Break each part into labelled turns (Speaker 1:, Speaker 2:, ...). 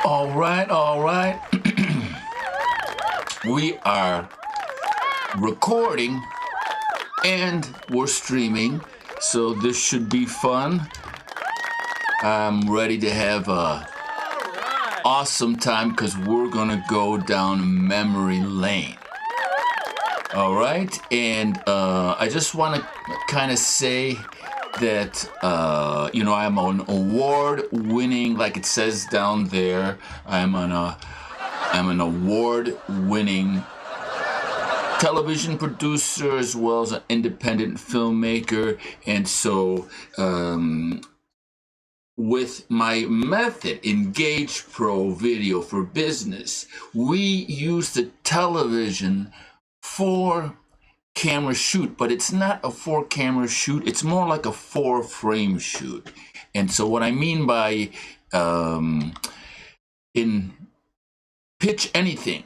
Speaker 1: All right, all right. We are recording and we're streaming, so this should be fun. I'm ready to have a awesome time because we're gonna go down memory lane. All right, and I just want to kind of say that I'm an award-winning, like it says down there. I'm an award-winning television producer as well as an independent filmmaker, and so with my method, EngagePro Video for Business, we use the television for camera shoot, but it's not a 4-camera shoot. It's more like a 4-frame shoot. And so what I mean by in Pitch Anything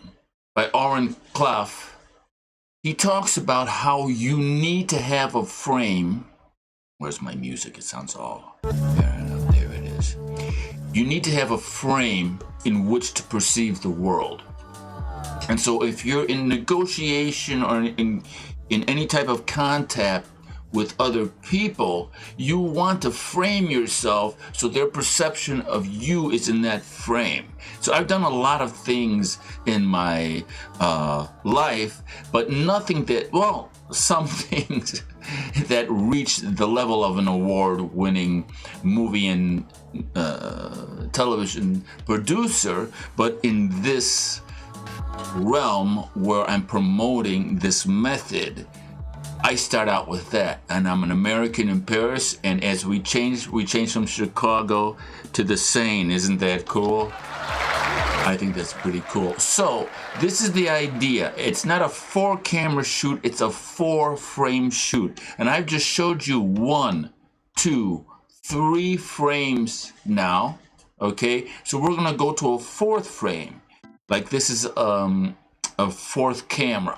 Speaker 1: by Aaron Clough, he talks about how you need to have a frame. Where's my music? It sounds all there it is. You need to have a frame in which to perceive the world. And so if you're in negotiation or in any type of contact with other people, you want to frame yourself so their perception of you is in that frame. So I've done a lot of things in my life, but nothing that, well, some things that reached the level of an award-winning movie and television producer, but in this realm where I'm promoting this method, I start out with that, and I'm an American in Paris, and as we change from Chicago to the Seine. Isn't that cool? I think that's pretty cool. So this is the idea. It's not a 4-camera shoot, it's a 4-frame shoot. And I've just showed you 1, 2, 3 frames now, okay? So we're gonna go to a 4th frame. Like this is a 4th camera.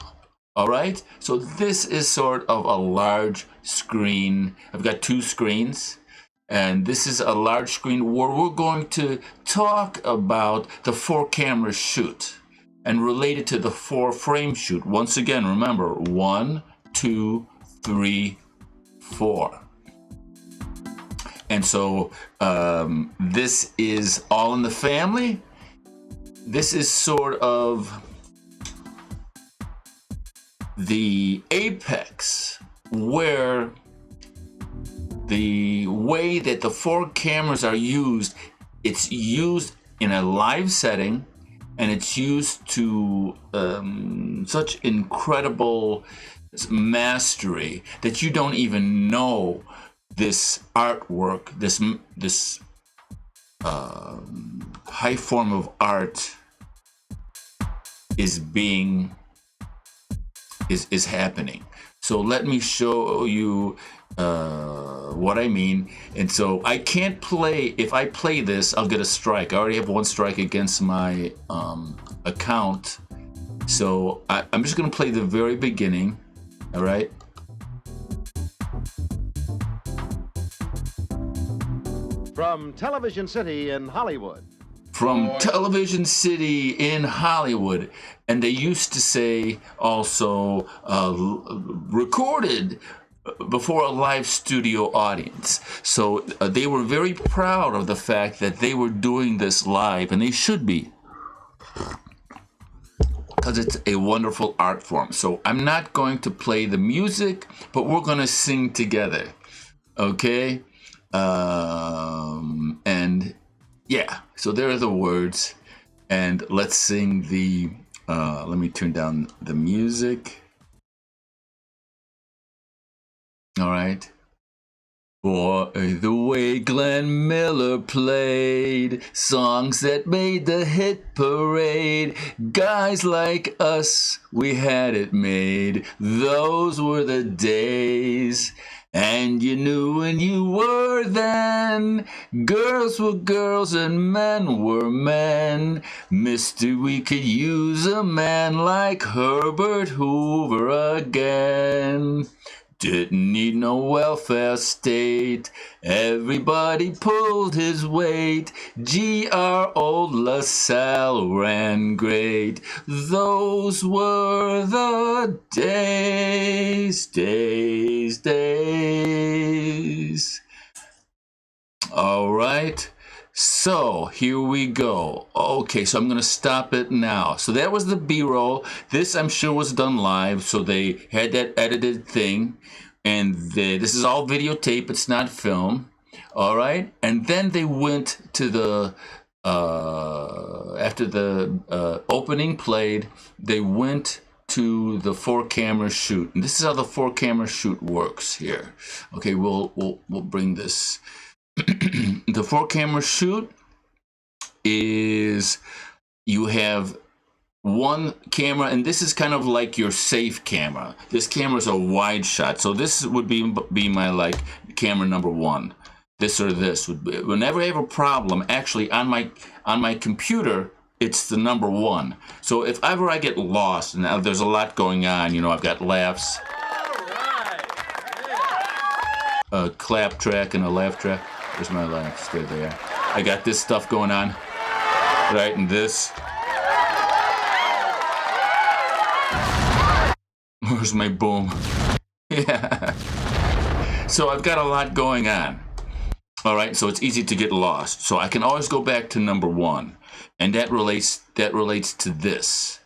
Speaker 1: All right, so this is sort of a large screen. I've got 2 screens, and this is a large screen where we're going to talk about the 4-camera shoot and relate it to the 4-frame shoot. Once again, remember, 1, 2, 3, 4. And so this is All in the Family. This is sort of the apex where the way that the 4 cameras are used, it's used in a live setting, and it's used to such incredible mastery that you don't even know this artwork, this high form of art is happening. So let me show you what I mean. And so I can't play, if I play this, I'll get a strike. I already have 1 strike against my account. So I'm just gonna play the very beginning, all right?
Speaker 2: From Television City in Hollywood.
Speaker 1: From Television City in Hollywood. And they used to say also recorded before a live studio audience. So they were very proud of the fact that they were doing this live, and they should be, because it's a wonderful art form. So I'm not going to play the music, but we're going to sing together, okay? And yeah, so there are the words, and let's sing the, let me turn down the music. All right. Boy, the way Glenn Miller played songs that made the hit parade. Guys like us, we had it made. Those were the days. And you knew when you were then. Girls were girls and men were men. Mister, we could use a man like Herbert Hoover again. Didn't need no welfare state. Everybody pulled his weight. G.R. Old LaSalle ran great. Those were the days, days, days. All right. So here we go. Okay, so I'm going to stop it now. So that was the B-roll. This I'm sure was done live. So they had that edited thing. And this is all videotape. It's not film. All right. And then they went to the, after the opening played, they went to the 4-camera shoot. And this is how the 4-camera shoot works here. Okay, we'll bring this. The 4-camera shoot is you have one camera, and this is kind of like your safe camera. This camera is a wide shot, so this would be my like camera number 1. This or this would be. Whenever I have a problem, actually on my computer, it's the number 1. So if ever I get lost, and there's a lot going on, you know, I've got laughs, a clap track and a laugh track. Where's my laughs? There they are. I got this stuff going on, right, and this. Where's my boom? Yeah. So I've got a lot going on. All right, so it's easy to get lost. So I can always go back to number 1, and that relates to this.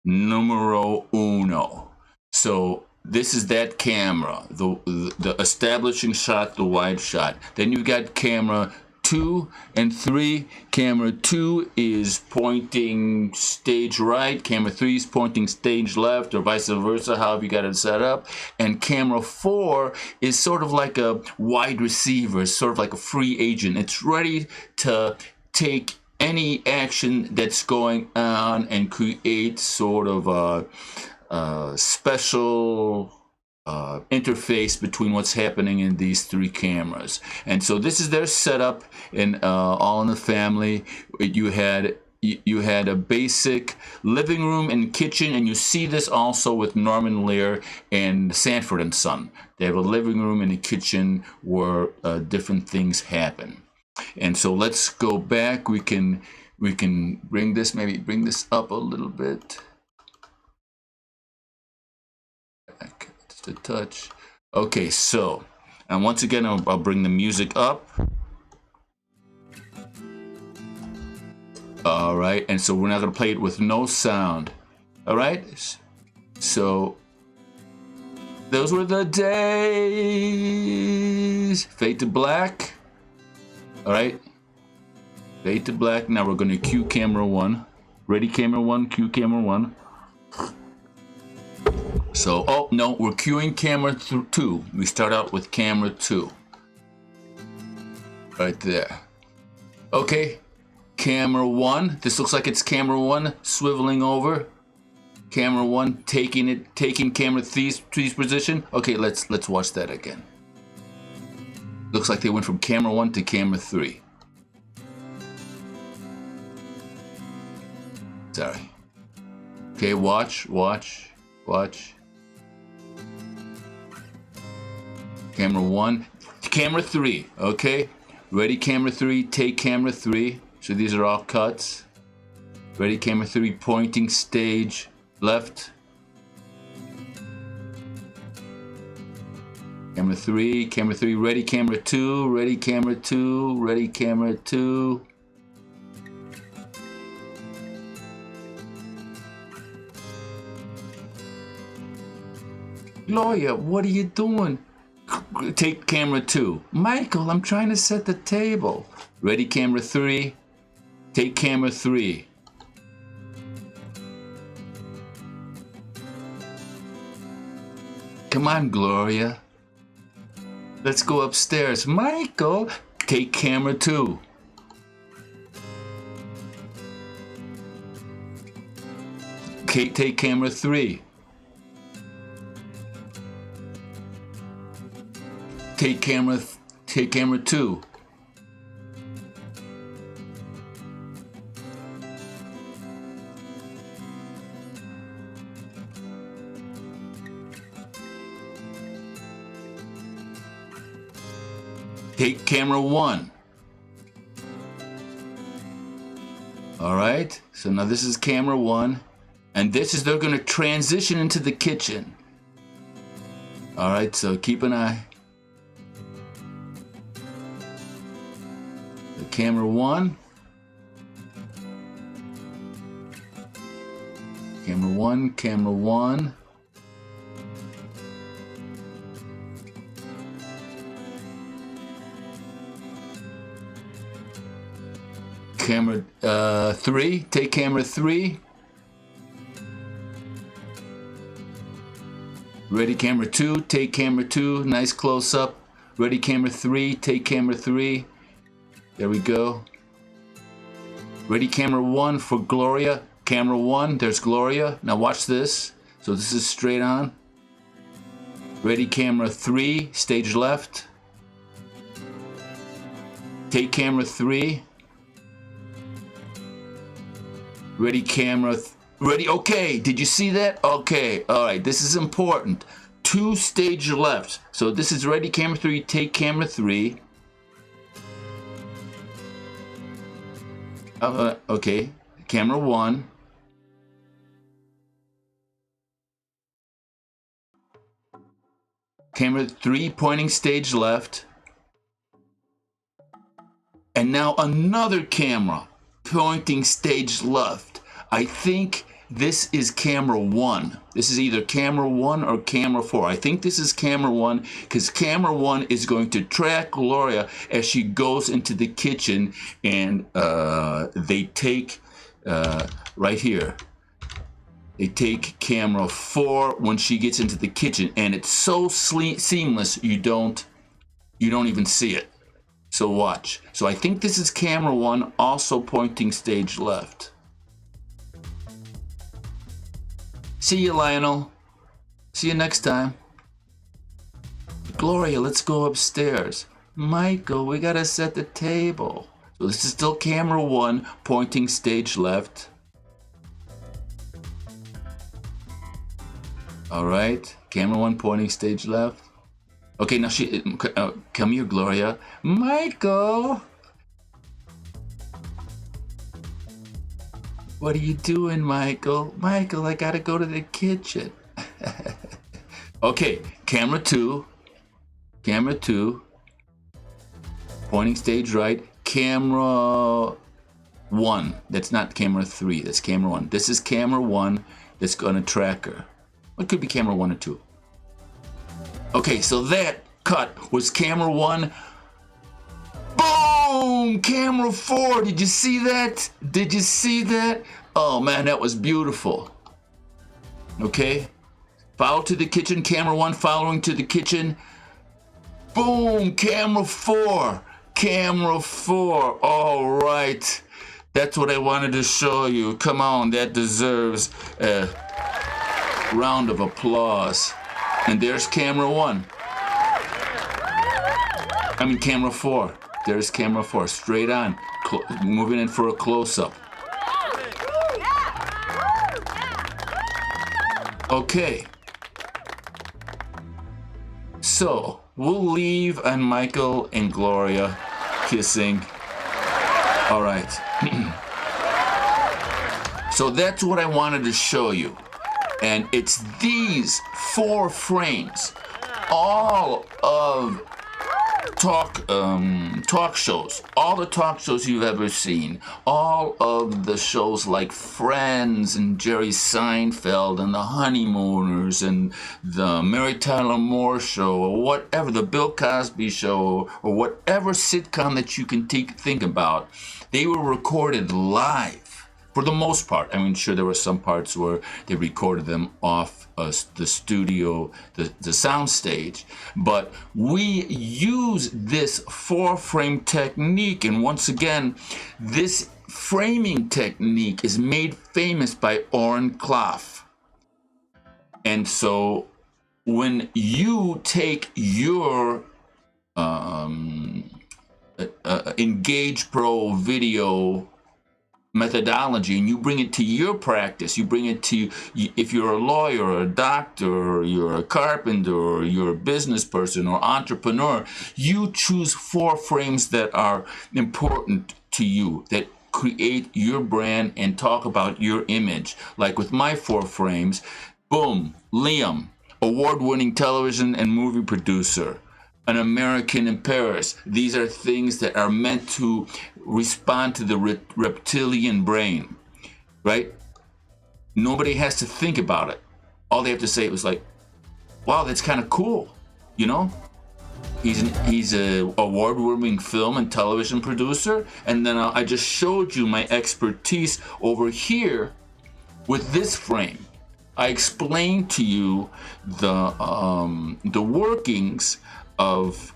Speaker 1: Numero uno. So this is that camera, the establishing shot, the wide shot. Then you've got camera 2 and 3. Camera 2 is pointing stage right. Camera 3 is pointing stage left, or vice versa, however you got it set up. And camera 4 is sort of like a wide receiver, sort of like a free agent. It's ready to take any action that's going on and create sort of a special interface between what's happening in these 3 cameras. And so this is their setup in All in the Family. You had a basic living room and kitchen, and you see this also with Norman Lear and Sanford and Son. They have a living room and a kitchen where different things happen. And so let's go back. We can bring this, maybe bring this up a little bit. Just a touch. Okay, so, and once again, I'll bring the music up. All right, and so we're not going to play it with no sound. All right, so those were the days. Fade to black. All right, fade to black. Now we're going to cue camera 1. Ready, camera 1, cue camera 1. So, oh, no, we're cueing camera 2. We start out with camera 2. Right there. Okay, camera 1. This looks like it's camera 1 swiveling over. Camera 1 taking camera 3's position. Okay, let's watch that again. Looks like they went from camera 1 to camera 3. Sorry. Okay, watch. Camera 1, camera 3, okay? Ready, camera 3, take camera 3. So these are all cuts. Ready, camera 3, pointing stage left. Camera 3, ready, camera 2, ready, camera 2, ready, camera 2. Gloria, what are you doing? Take camera 2. Michael, I'm trying to set the table. Ready, camera 3. Take camera 3. Come on, Gloria. Let's go upstairs. Michael, take camera 2. Okay, take camera 3. Take camera 2. Take camera 1. All right, so now this is camera 1, and this is, they're going to transition into the kitchen. All right, so keep an eye. The camera 1. Camera 1, camera 1. Camera 3, take camera 3. Ready camera 2, take camera 2, nice close up. Ready camera 3, take camera 3. There we go. Ready camera 1 for Gloria. Camera 1, there's Gloria. Now watch this. So this is straight on. Ready camera 3, stage left. Take camera 3. Ready camera, ready, okay, did you see that? Okay, all right, this is important. 2 stage left. So this is ready camera 3, take camera 3. Okay, camera 1. Camera 3 pointing stage left. And now another camera pointing stage left. I think this is camera 1. This is either camera 1 or camera 4. I think this is camera 1 because camera 1 is going to track Gloria as she goes into the kitchen, and they take right here. They take camera 4 when she gets into the kitchen, and it's so seamless you don't even see it. So watch. So I think this is camera 1 also pointing stage left. See you, Lionel. See you next time. Gloria, let's go upstairs. Michael, we gotta set the table. So this is still camera 1 pointing stage left. All right, camera 1 pointing stage left. Okay, now come here, Gloria. Michael! What are you doing, Michael? Michael, I gotta go to the kitchen. Okay, camera 2. Camera 2. Pointing stage right. Camera 1. That's not camera 3, that's camera 1. This is camera 1 that's gonna track her. It could be camera 1 or 2. Okay, so that cut was camera 1. Boom! Camera 4. Did you see that? Did you see that? Oh man, that was beautiful. Okay. Follow to the kitchen. Camera 1 following to the kitchen. Boom! Camera 4. Camera 4. All right. That's what I wanted to show you. Come on, that deserves a round of applause. And there's camera 1. I mean camera 4. There's camera 4. Straight on. Moving in for a close-up. Okay. So, we'll leave on Michael and Gloria kissing. All right. So that's what I wanted to show you. And it's these 4 frames, all of talk shows, all the talk shows you've ever seen, all of the shows like Friends and Jerry Seinfeld and The Honeymooners and the Mary Tyler Moore Show, or whatever, the Bill Cosby Show, or whatever sitcom that you can think about, they were recorded live. For the most part. I mean, sure, there were some parts where they recorded them off the studio, the sound stage, but we use this 4-frame technique, and once again, this framing technique is made famous by Oren Klaff. And so when you take your EngagePro video methodology and you bring it to your practice. You bring it to, if you're a lawyer or a doctor or you're a carpenter or you're a business person or entrepreneur, you choose 4 frames that are important to you, that create your brand and talk about your image. Like with my 4 frames, boom, Liam, award-winning television and movie producer, an American in Paris. These are things that are meant to respond to the reptilian brain, right? Nobody has to think about it. All they have to say was like, wow, that's kind of cool, you know? He's a award-winning film and television producer, and then I just showed you my expertise over here with this frame. I explained to you the workings of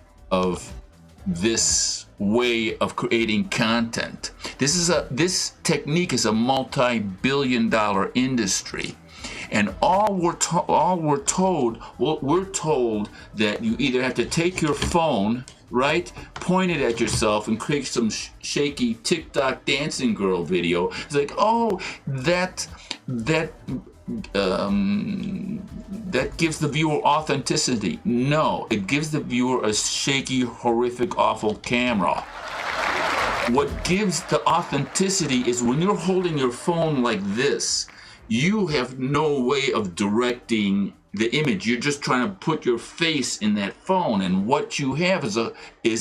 Speaker 1: this way of creating content. This technique is a multi-billion-dollar industry, and we're told that you either have to take your phone, right, point it at yourself and create some shaky TikTok dancing girl video. It's like, oh, that gives the viewer authenticity. No, it gives the viewer a shaky, horrific, awful camera. What gives the authenticity is when you're holding your phone like this, you have no way of directing the image. You're just trying to put your face in that phone, and what you have is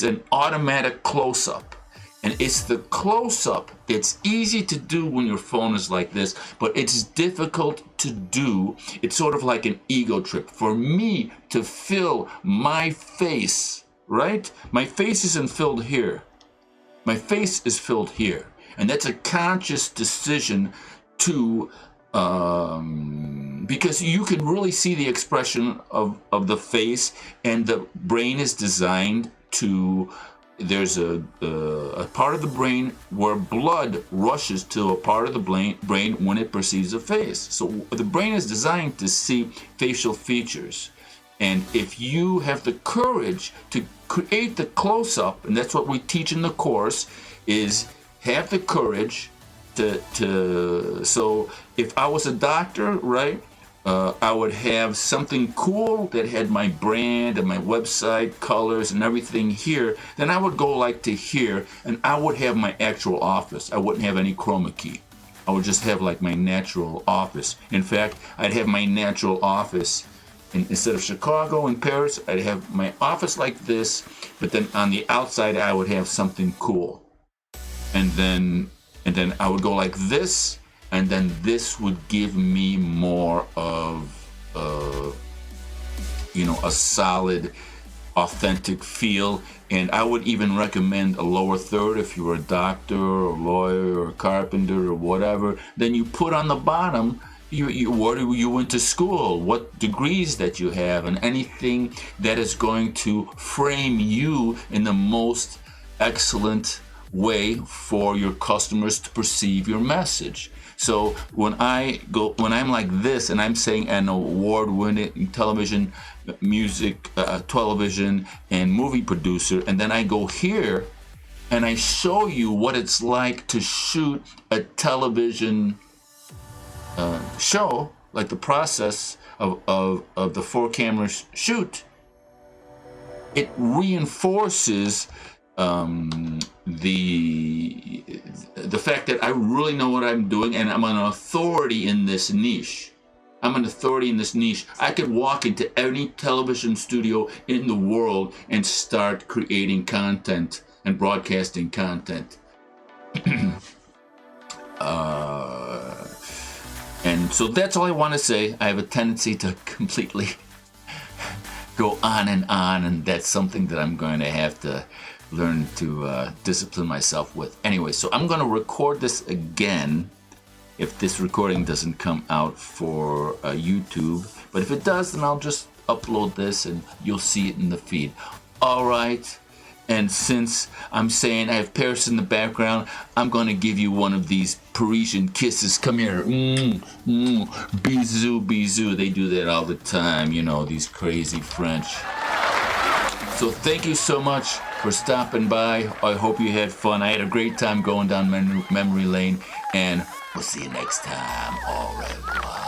Speaker 1: an automatic close-up. And it's the close-up. It's easy to do when your phone is like this, but it's difficult to do. It's sort of like an ego trip. For me to fill my face, right? My face isn't filled here. My face is filled here. And that's a conscious decision to, because you can really see the expression of the face, and the brain is designed to, there's a part of the brain where blood rushes to a part of the brain when it perceives a face. So the brain is designed to see facial features. And if you have the courage to create the close-up, and that's what we teach in the course, is have the courage so if I was a doctor, right, I would have something cool that had my brand and my website, colors, and everything here. Then I would go like to here, and I would have my actual office. I wouldn't have any chroma key. I would just have like my natural office. In fact, I'd have my natural office instead of Chicago and Paris. I'd have my office like this, but then on the outside I would have something cool. And then I would go like this, and then this would give me more of a solid, authentic feel. And I would even recommend a lower third if you were a doctor or a lawyer or a carpenter or whatever. Then you put on the bottom where you went to school, what degrees that you have, and anything that is going to frame you in the most excellent way for your customers to perceive your message. So when I'm like this and I'm saying an award-winning television, music, television and movie producer, and then I go here and I show you what it's like to shoot a television show, like the process of the 4 cameras shoot, it reinforces the fact that I really know what I'm doing, and I'm an authority in this niche. I could walk into any television studio in the world and start creating content and broadcasting content. And so that's all I want to say. I have a tendency to completely go on, and that's something that I'm going to have to learn to discipline myself with. Anyway, so I'm going to record this again if this recording doesn't come out for YouTube. But if it does, then I'll just upload this and you'll see it in the feed. All right. And since I'm saying I have Paris in the background, I'm going to give you one of these Parisian kisses. Come here. Bisous, bisous. They do that all the time, these crazy French. So thank you so much for stopping by. I hope you had fun. I had a great time going down memory lane. and we'll see you next time. Au revoir.